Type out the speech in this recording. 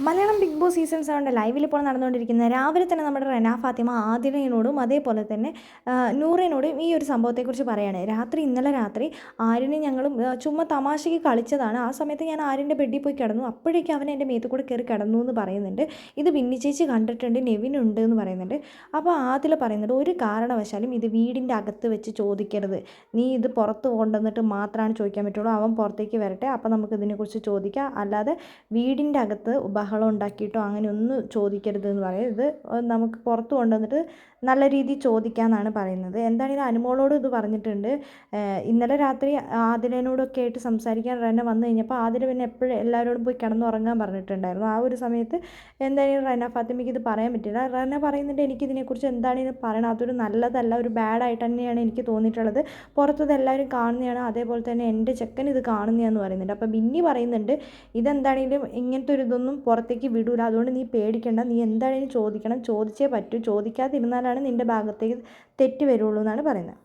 Malayalam big boss season 7 ലൈവിൽ ഇപ്പോൾ നടന്നുകൊണ്ടിരിക്കുന്ന രാവിലെ തന്നെ നമ്മുടെ റെന ഫാത്തിമ ആതിരയോടും അതേപോലെ തന്നെ നൂറിനോടും ഈ ഒരു സംഭവത്തെക്കുറിച്ച് പറയുകയാണ്. ഇന്നലെ രാത്രി ആര്യനെ ഞങ്ങളും ചുമ്മാ തമാശയ്ക്ക് കളിച്ചതാണ്. ആ സമയത്ത് ഞാൻ ആര്യൻ്റെ ബെഡിൽ പോയി കിടന്നു. അപ്പോഴേക്കും അവൻ എൻ്റെ മേത്ത് കൂടെ കയറി കിടന്നു എന്ന് പറയുന്നുണ്ട്. ഇത് ബിന്നി ചേച്ചി കണ്ടിട്ടുണ്ട്, നെവിൻ ഉണ്ട് എന്ന് പറയുന്നുണ്ട്. അപ്പോൾ ആതില പറയുന്നുണ്ട്, ഒരു കാരണവശാലും ഇത് വീടിൻ്റെ അകത്ത് വെച്ച് ചോദിക്കരുത്, നീ ഇത് പുറത്ത് കൊണ്ടുവന്നിട്ട് മാത്രമാണ് ചോദിക്കാൻ പറ്റുള്ളൂ. അവൻ പുറത്തേക്ക് വരട്ടെ, അപ്പോൾ നമുക്ക് ഇതിനെക്കുറിച്ച് ചോദിക്കാം, അല്ലാതെ വീടിൻ്റെ അകത്ത് ബഹളം ഉണ്ടാക്കിയിട്ടോ അങ്ങനെയൊന്നും ചോദിക്കരുതെന്ന് പറയും. ഇത് നമുക്ക് പുറത്ത് കൊണ്ടുവന്നിട്ട് നല്ല രീതിയിൽ ചോദിക്കാമെന്നാണ് പറയുന്നത്. എന്താണെങ്കിലും അനുമോളോട് ഇത് പറഞ്ഞിട്ടുണ്ട്. ഇന്നലെ രാത്രി ആതിരനോടൊക്കെ ആയിട്ട് സംസാരിക്കാൻ റെന വന്നു കഴിഞ്ഞപ്പോൾ ആതിര പിന്നെ എപ്പോഴും എല്ലാവരോടും പോയി കിടന്നുറങ്ങാൻ പറഞ്ഞിട്ടുണ്ടായിരുന്നു. ആ ഒരു സമയത്ത് എന്തായാലും റെന ഫാത്തിമയ്ക്ക് ഇത് പറയാൻ പറ്റില്ല. റെന പറയുന്നുണ്ട്, എനിക്കിതിനെക്കുറിച്ച് എന്താണെങ്കിലും പറയണം, അതൊരു നല്ലതല്ല, ഒരു ബാഡായിട്ട് തന്നെയാണ് എനിക്ക് തോന്നിയിട്ടുള്ളത്. പുറത്തത് എല്ലാവരും കാണുന്നതാണ്, അതേപോലെ തന്നെ എൻ്റെ ചെക്കൻ ഇത് കാണുന്നതാണെന്ന് പറയുന്നുണ്ട്. അപ്പോൾ ബിന്നി പറയുന്നുണ്ട്, ഇതെന്താണെങ്കിലും ഇങ്ങനത്തെ ഒരു ഇതൊന്നും പുറത്തേക്ക് വിടൂല, അതുകൊണ്ട് നീ പേടിക്കേണ്ട, നീ എന്തായാലും ചോദിക്കണം, ചോദിച്ചേ പറ്റൂ, ചോദിക്കാതിരുന്നാലാണ് നിൻ്റെ ഭാഗത്തേക്ക് തെറ്റ് വരുള്ളൂ എന്നാണ് പറയുന്നത്.